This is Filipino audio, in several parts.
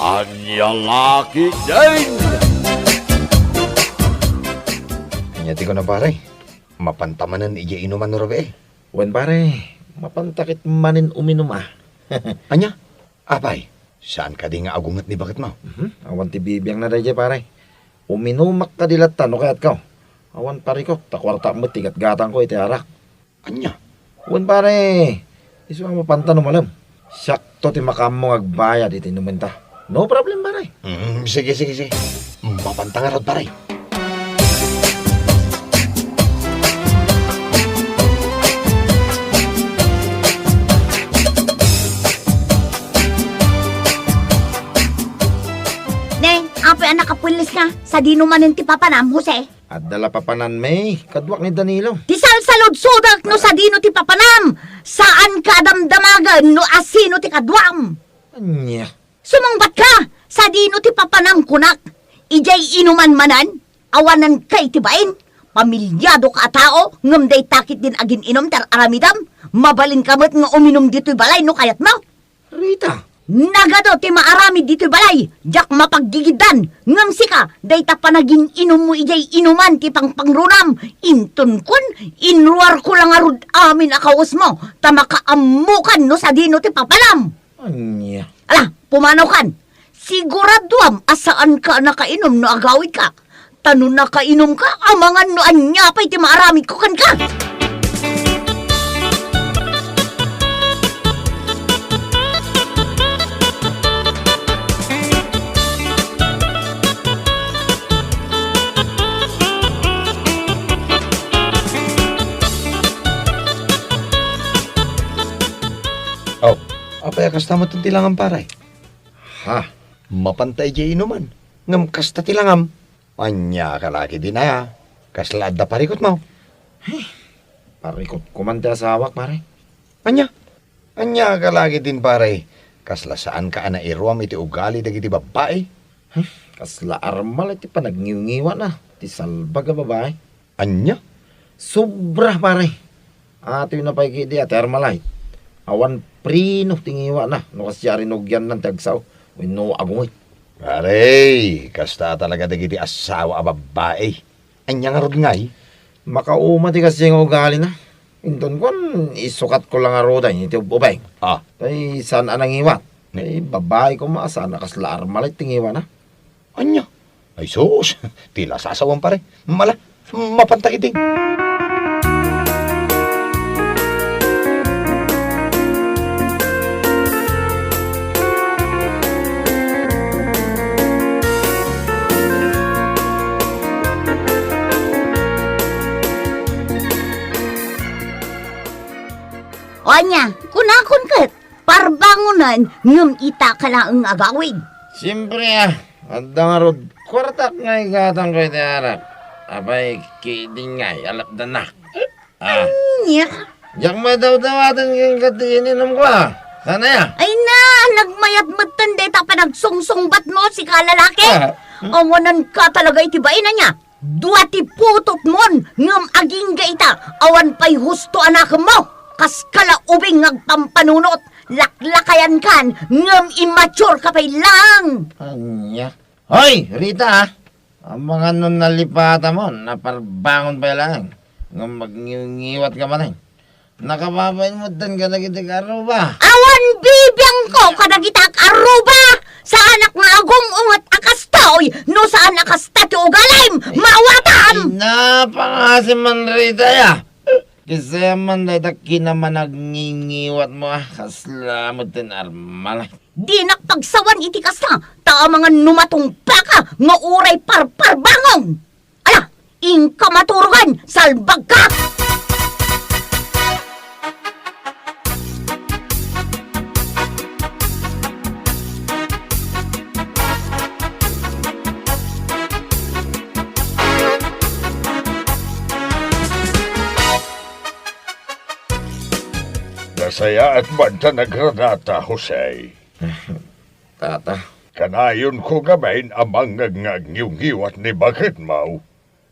Anya laki din! Anyati ko na pare. Mapantamanan ija inuman no rabe. Wen pare, mapantakit manin uminom ah. Anya? Apay, saan ka di nga agungat ni bakit mo? Awan ti bibiyang na dahi pare. Uminumak ka dilat tano kayat ka. Awan pare ko, takwarta mo tigat gatang ko iti arak. Anya? Wen pare, iso ang mapantano malam. Sakto ti makamo agbayad iti numenta. No problem pare. Sige. Mapantang arad pare. Apay anak kapulis nga, sa dino manin ti papanam, Jose. At dala papanan may, kadwak ni Danilo. Ti salsalod-sudak no sa dino ti papanam, saan ka damdamagan no asino ti kadwam. Anya? Sumangbat ka, sa dino ti papanam kunak, ijay inuman manan, awanan kay tibain. Pamilyado ka tao, ngam day takit din agin inom tar aramidam, mabalin kamot nga uminom dito'y balay no kayat mo. Rita. Nagado ti maaramid dito'y balay, jak mapaggigidan, ngam sika, day ta panaging inom mo ijay inuman ti pangpangrunam, intun kun, inruar ko lang arud amin akawas mo, tamakaamukan no sa dino ti papalam. Anya? Ala, pumanaw kan, siguraduam asaan ka nakainom no agawid ka, tanong nakainom ka, amangan no anya pa'y ti maaramid ko kan ka. Oh, apay kasta mo itong tilangan paray. Ha? Mapantay ija inuman. Ngam kasta tilangam. Anya ka laki din aya. Kaslaad da parikot mo. Parikot kumante asawak pare. Anya ka lagi din pare. Kasla saan ka ana iruam iti ugali dagiti babae. Kasla armal iti panagniw-ngiwa na. Ti salbag a babae. Anya? Sobra pare. Ato yung napaikidi at armalay. Awan prino tingiwa na. No kasyari nagyan ng tagsaw. No agungoy. Pare, kasta talaga dagiti asawa a babae. Anya nga rod ngay. Makauma ti kasi yung ugali na. Inton kon isukat ko lang aroda iti ubay. Ah, Ay saan anang iwat. Ay babae ko maasaan na kasla armalay tingiwa na. anya? Ay sus, tila sasawan pare. Mala, mapantakiting. O anya, kunakon kat, parbangunan, ngam ita ka na ang agawid. Siyempre Adda nga rod. Kwartak nga igatang ko iti arak. Abay kiding nga alap da na. Nya, Diyak madaw-dawatan kang katininom ko Sana ya? ay na, nagmayat matanda ta pa nagsungsungbat mo si kalalaki. Awanan ka talaga itibain na niya. Duwati putot mon, ngam aging gaita, awan pa'y husto anak mo. Kaskala ubing ngagpampanunot, laklakayan kan, ngam immature ka pa'y lang. Anya? Hoy, Rita Ang mga nun nalipata mo, naparbangon pa lang. Ngam magngiwat ka man Nakababain mo dan ka na kita karuba. Awan bibiyang ko kadagitak aruba! Sa anak nga agong ungat akastoy, no saan akasta ti ugalim, mawatan! Napangasi man Rita ya. Kasi man dahil kinaman nagngingiwat mo Kaslamot din armalay. Di nakpagsawan iti kasta, ta mga numatong baka, nga uray parparbangong! Ala, ingka maturugan, salbag ka! Nasaya at banta nagranata, Jose. Tata. Kanayon ko gamain amang ngagngiw-ngiwat ni bakit mau.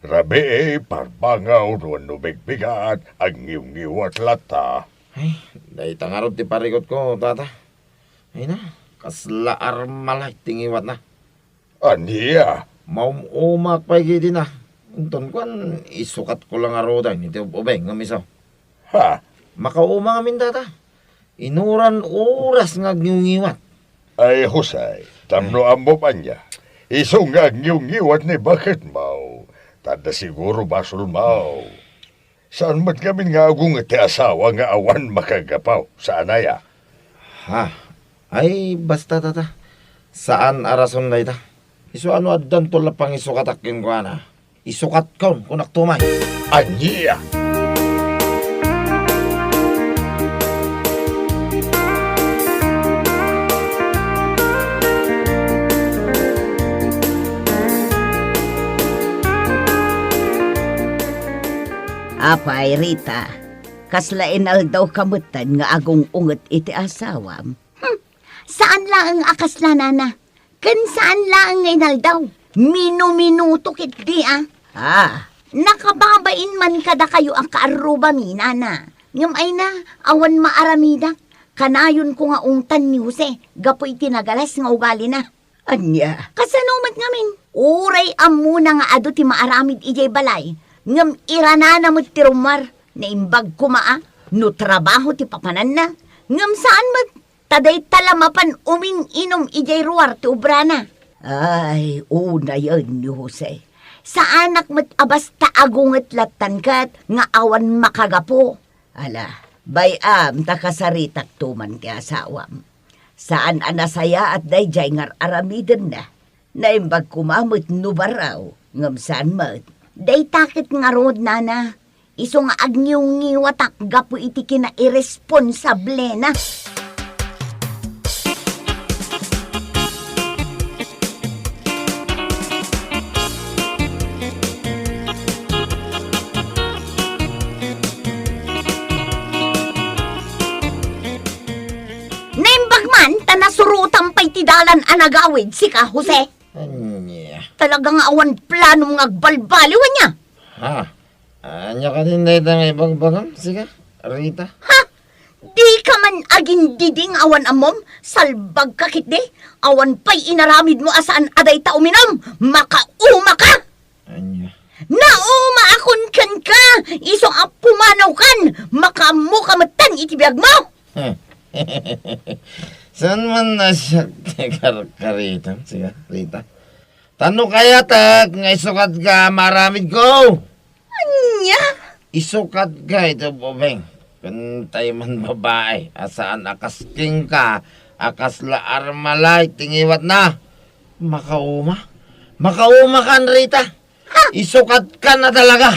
Rabi parbangaw ruan nubigbigat ang ngiw-ngiwat lata. Ay, dahil tangarot ti parikot ko, tata. Ay na, kasla armalay tingiwat na. Aniya, Maumak pa gidi na. Unton kwan, isukat ko lang aroda, iti ubeng, nga misaw. ha? Makauma nga data. Inuran oras nga ngiwat. Ay, Jose, tamno amo pa niya. Isong nga ngiwat ni bakit mau? Tanda siguro basul mau. Saan mat kami nga agung iti asawa nga awan makagapaw? Saan ya? Ha? Ay, basta tata. Saan arason na ita? Iso ano adan to lapang isukatakin ko ana. Isukat kaon kunak tumay. Aniya! Apay, Rita, kaslain daw kamutan nga agong unget iti asawam. Saan lang ang akasla, nana? Kan saan lang ngayon daw? Minuto kit di nakababain man kada kayo ang kaaruba mi, nana. Ngam ay na, awan maaramida. Kanayon ko nga ungtan ni Jose, gapoy tinagalas nga ugali na. Anya? Kasanumat ngamin. Uray amuna nga ado ti maaramid ijay balay. Ngam irana na mo ti rumar, na imbag kumaa, no trabaho ti papanan na. Ngam saan mat, taday talamapan inom ijay ruwar ti ubrana. Ay, una yun ni Jose. Sa anak mat abas taagungat latankat, nga awan makagapo. Ala, bayam takasaritak tuman ti asawam. Saan anasaya at dayjay ngar aramiden na. Na imbag kumamot nubaraw, ngam saan mat. Day takit nga rod, nana. Iso nga agniw-ngiwatak gapo iti kina irresponsable na. Naimbag man, tanasurutan pa'y tidalan anagawid, si ka, Jose. Anya. Talagang awan plano nga agbalbaliwan niya. Ha? Anya ka din na itang ibang bagam? Sige, Rita. Ha? Di ka man aging diding awan amom? Salbag ka kit di? Awan pa'y inaramid mo asaan aday ta uminom? Makauma ka! Anya. Nauma akon kan ka! Isong pumanaw kan! Makamukamatan itibiyag mo! Saan man na siya karita? Sige, Rita. Tano kaya tag, nga isukat ka maramid ko. Anya? Isukat ka ito, Bobeng. Kantay man babae, asaan akasking ka, akasla armalay, tingiwat na. Makauma? Makauma ka, Rita. Isukat ka na talaga.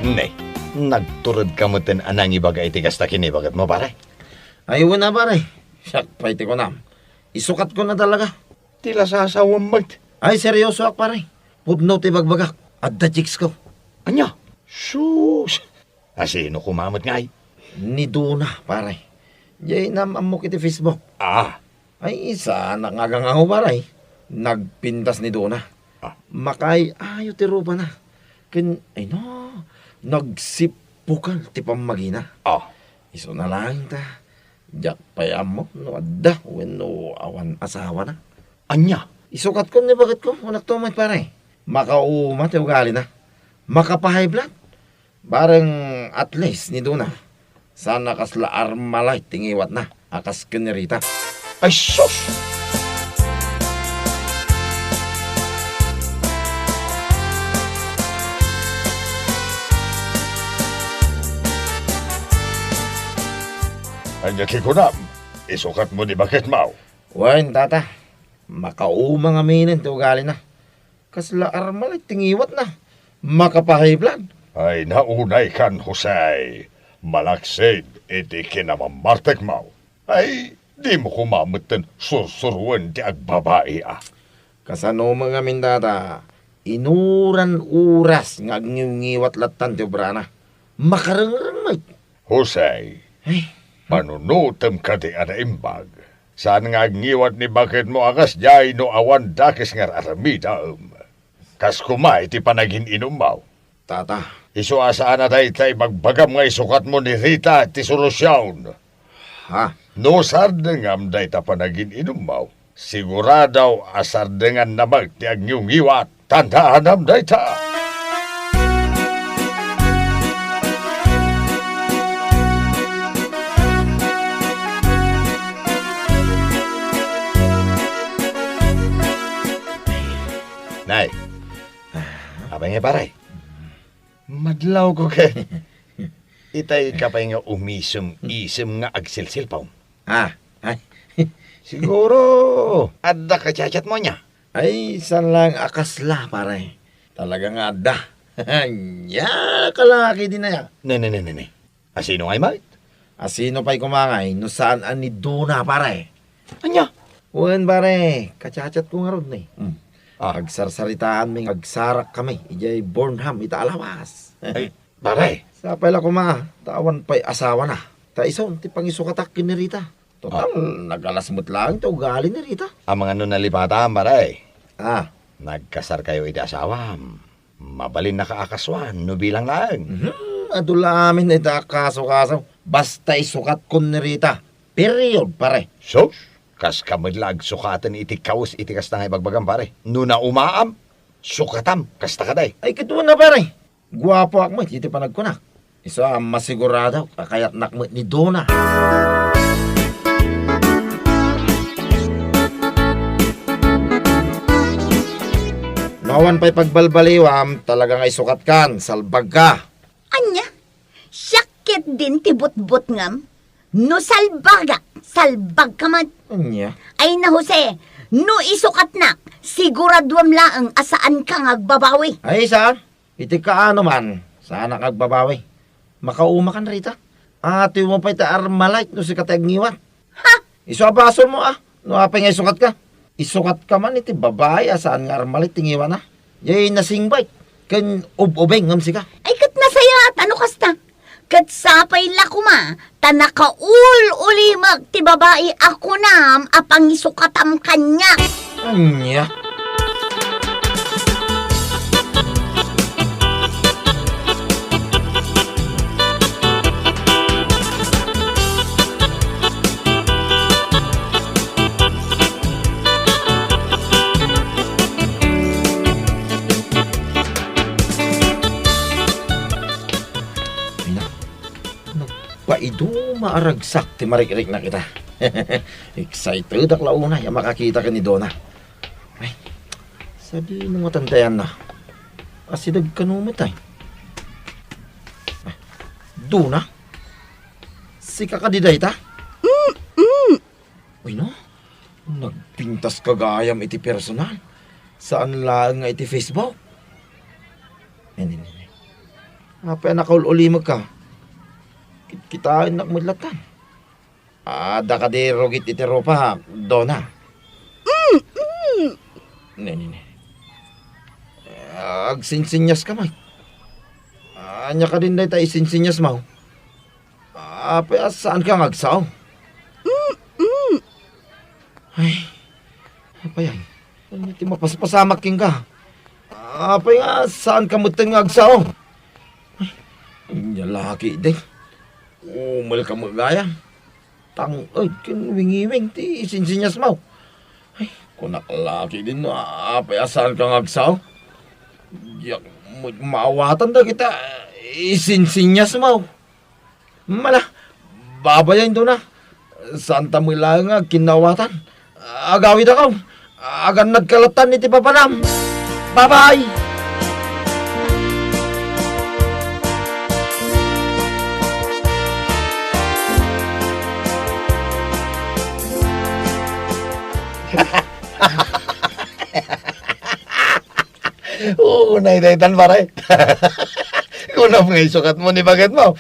Ne, nagturod ka mo tin anang ibagay iti kasta kinibagat mo, pare. Ayaw na, pare. Siyak, paiti ko na. Isukat ko na talaga. Tila sa asawang mat. Ay, seryoso ak, pare. Pudno ti bagbagak. At the chicks ko. Anya? Sus! Asino kumamot nga ay? Ni Duna, pare. Jay namamok iti Facebook. Ah, Ay, isa nangagangaw, pare. Nagpintas ni Duna. Makay, ayo ti rupa na. Ay no, nagsipukal ti pamagina. Iso na lang ta. Jak payam mo, no adda, no awan asawa na. anya? Isukat ko ni bakit ko, unak tumay pare. Makauma ti ugali na. Makapahay blood. Bareng at least ni Duna. Sana kasla armalay tingiwat na. Akas kinirita. Ay, sus! Anya kikunam, isukat mo ni bakit mau? Wain tata. Makauma nga minin ti ugali na. Kasla armalay tingiwat na. Makapahay blood. Ay naunay kan, Jose. Malaksid, iti kinamamartek mau. Ay, di mo kumamutin sursuruan ti agbabae Kasano mga mindata, inuran uras nga agngiwat latan ti obrana. Makarangrang may. Jose, Ay, Panunutem ka di ana imbag. Saan nga ngiwat ni bakit mo akas jay no awan dakis nga aramidam. Kas kumay ti panagin inumaw. Tata, Isu asaan na tay magbagam nga isukat mo ni Rita ti solusyon. ha? No sardengam day ta panagin inumaw. Siguradaw asardengan namag ti agyong iwat. Tandaan day ta. Nay, abay nga paray. Madlaw ko kay. Itay ka pa nga umisum-isum nga agsilsil pa. Ha? Ay, Siguro, adda ka chat mo niya. ay san lang akasla, pare. Talaga nga da. Ya, kalaki din na ya. Ne. Asino ngay mait? Asino pa'y kumangay, no saan ani Duna, pare. Anya? Uwan, pare. Kachachat ko nga ron, eh. Ah. Agsarsaritaan may agsarak kami. Ijay Bornham, italawas. Ay, paray. Sa pala ko ma, tawan pa'y asawa na. Ta ison, ti pangisukatak ni Rita. Total, nagalasmot lang ito, ugali ni Rita. Ang mga nun nalipatan, paray. Ah, Nagkasar kayo iti asawam. Mabalin na kaakaswan, no bilang lang. adula amin na ita kaso-kaso. Basta isukat ko ni Rita. Period, pare. So, kas kamadlag sukatan iti kaus iti kas na ibagbagam, pare. Nuna umaam, sukatam, kas takaday. Ay, kituwa na, pare. Guwapo ako mo, iti panagkunak. Isa masigurado, kakayat nakmo ni Dona. Mawan pa'y pagbalbaliwam, talagang ay sukat kan, salbag ka. Anya, sakit din ti butbut ngam. No salbag ka man. Anya? Ay na Jose, no isukat na, siguraduam laang asaan kang agbabawi. Ay, saan? Iti kaano man, saan nakagbabawi? Makauma kan, Rita. Ati mo pa'y taarmalait no si katagniwan. Ha? Isuabasol mo no apay nga isukat ka. Isukat ka man iti babae, asaan nga armalait tingiwan na. Yay nasingbay, kan ubeng ngam sika. Ay kat nasaya at ano kasta? Kat sapay lakuma, tanakaul-ulimag ti babae ako nam apang isukatam kanya. Anya? Paido maaragsak ti marik-rik na kita. Excited ak launa ya makakita ka ni Dona. Ay, sa di mo matandayan na. Asidag kanumit ay. Dona? Si kakadiday ta? Uy no, nagpintas kagayam iti personal. Saan lang nga iti Facebook? Hindi. Apa nakaul-ulimag ka? Kitain nakmadlatan. Da ka di rogit iti ropa, Dona. Ne. Agsinsinyas ka, may. Anya ka din dahi ta isinsinyas mo. Apa saan ka ngagsaw? Ay, apa yan? Hindi mapaspasamak king ka. Apa nga, saan ka mutang ngagsaw? Ay, lalaki din. Umal ka magaya. Ay, kinwingiwing, ti isinsinyas mo. Ay, kunak laki din na, apayasaan ka ngagsaw. Yak, maawatan da kita, isinsinyas mo. Mala, babayain do na. Santa mo lang nga, kinawatan. Agawid ako. Agan nagkalatan iti papanam. Bye-bye! Oo, naidaitan pare. Kunam nga isukat mo ni bagat mo.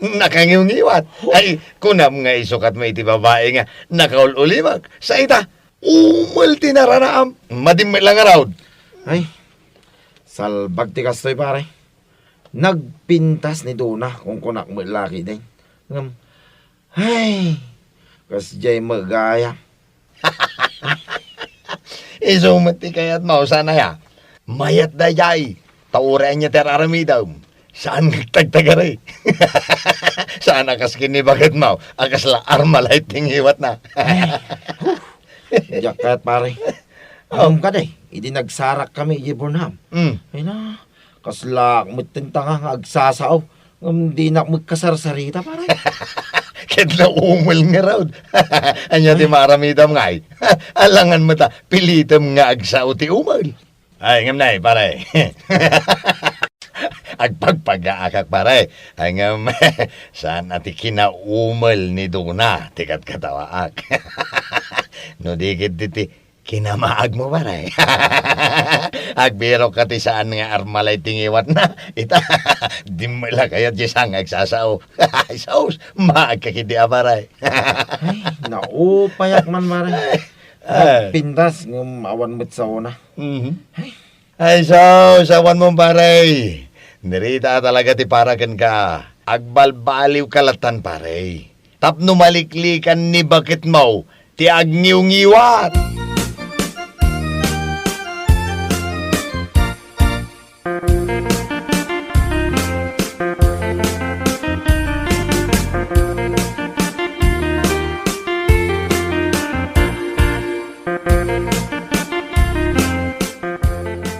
Nakangiwat. Ay, kunam nga isukat mo iti babae nga nakaululimag. Sa ita, umulti na ranaam. Madimay lang around. Ay, salbag ti kastoy pare. Nagpintas ni Dona kung kunak mo laki din. Ay, kasjay magaya. Isumati kayat mau sana ya. Mayat dayay. Taurenya teraramidam. Saan tagtagari? Saan akas kini bakit mau? Akas la armalay tingiwat na. Jakat pare. Alam ka day, hindi nagsarak kami i Burnham. Ay na, kaslak matintanga nga agsasaw. Hindi na magkasarsarita pare. Kaya umul nga raw. Anya ti maramidam ngay. Alangan mo ta, pilitam nga agsaw ti umul. Ay, ngam na pare. Agpagpag-aakak pare. Ay ngam, saan ati kinaumal ni Duna, tikat katawaak. No dikit diti, kinamaag mo pare. Agbiro ka ti saan nga armalay tingiwat na. Ita, di mo lang kaya jisang agsasaw. Ay, saus, maag ka kidi pare. Ay, naupayak man pare. Pindas ng awan mo't sa una. Ay, sawan mo pare. Nirita talaga ti paragan ka. Agbalbaliw kalatan pare. Tapno maliklikan ni bakit mo. Ti agniw-ngiwat.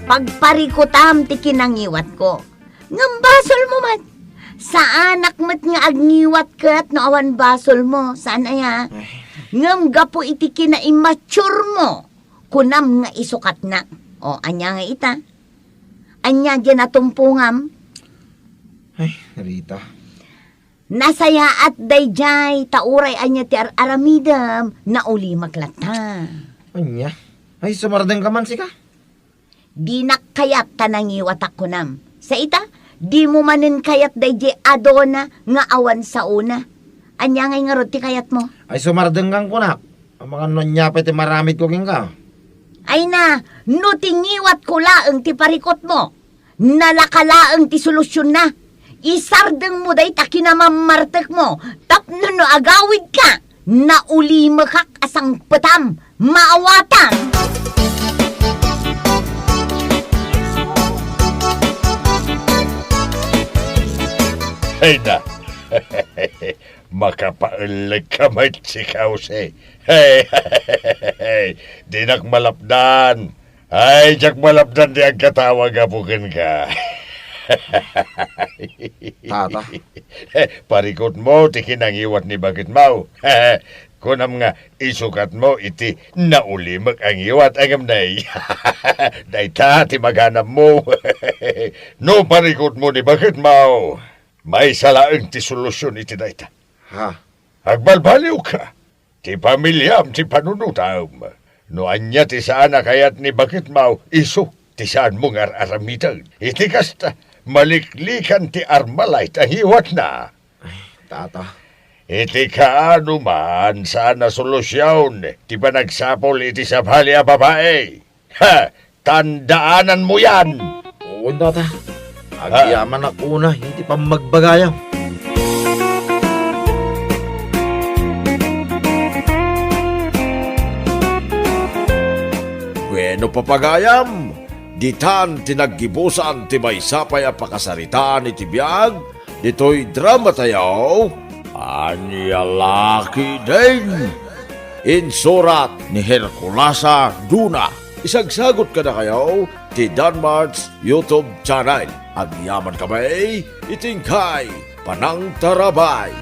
Pagparikutam ti kinangiwat ko. Ngam basol mo man. Sa anak mo't nga agniwat kat no awan basol mo. Saan aya? Ngam gapo iti kina-immature mo. Kunam nga isukat na. O, anya nga ita. Anya dyan natumpungam. Ay, Rita. Nasaya at dayjay tauray anya ti aramidam na uli maglata. Anya? Ay, sumardeng ka man sika. Di nakayat tanangiwat ako nam. Sa ita, di mo manin kayat dayjay adona nga awan sa una. Anya ngay nga ti kayat mo. Ay, sumardeng kang kunak. Ang mga nonyapay ti maramit ko king ka. Ay na, no tingiwat ko laeng ti parikot mo. Nalakalaeng ti solusyon na. Isardeng mo day takinamamartek mo. Tapno no agawid ka. Nauli makak asang petam. Maawatan. Ay na. Makapaulag ka may sikaw si. Hey, di malapdan. Ay, jak malapdan di ang katawag apukin ka. Tata. Parikot mo, ti kinangiwat ni bakit mau. Kunam nga, isukat mo, iti nauli mag-angiwat angam nay. Dayta, ti maghanap mo. No parikot mo ni bakit mau. May salaang ti solusyon iti dayta. Ha? Agbalbaliw ka. Ti pamilyam, ti panunutam. No anya ti saan kayat ni bakit mau iso. Ti saan mong aramitan. Iti kasta, maliklikan ti armalay tahiwat na. Ay, tata. Iti kaano man sana solusyon. Ti ba nagsapol iti sabhali a babae. Ha! Tandaanan mo yan! Oo, tata. Agyaman ako na, hindi pa magbagayang. Bueno papagayam, ditan tinaggibusan ti may sapay a pakasaritaan iti biyag, dito'y drama tayaw, Anya Laki din. Insurat ni Herculasa Duna. Isagsagot ka na kayo ti Danmart's YouTube channel. Agyaman kamay, itingkay, panang tarabay.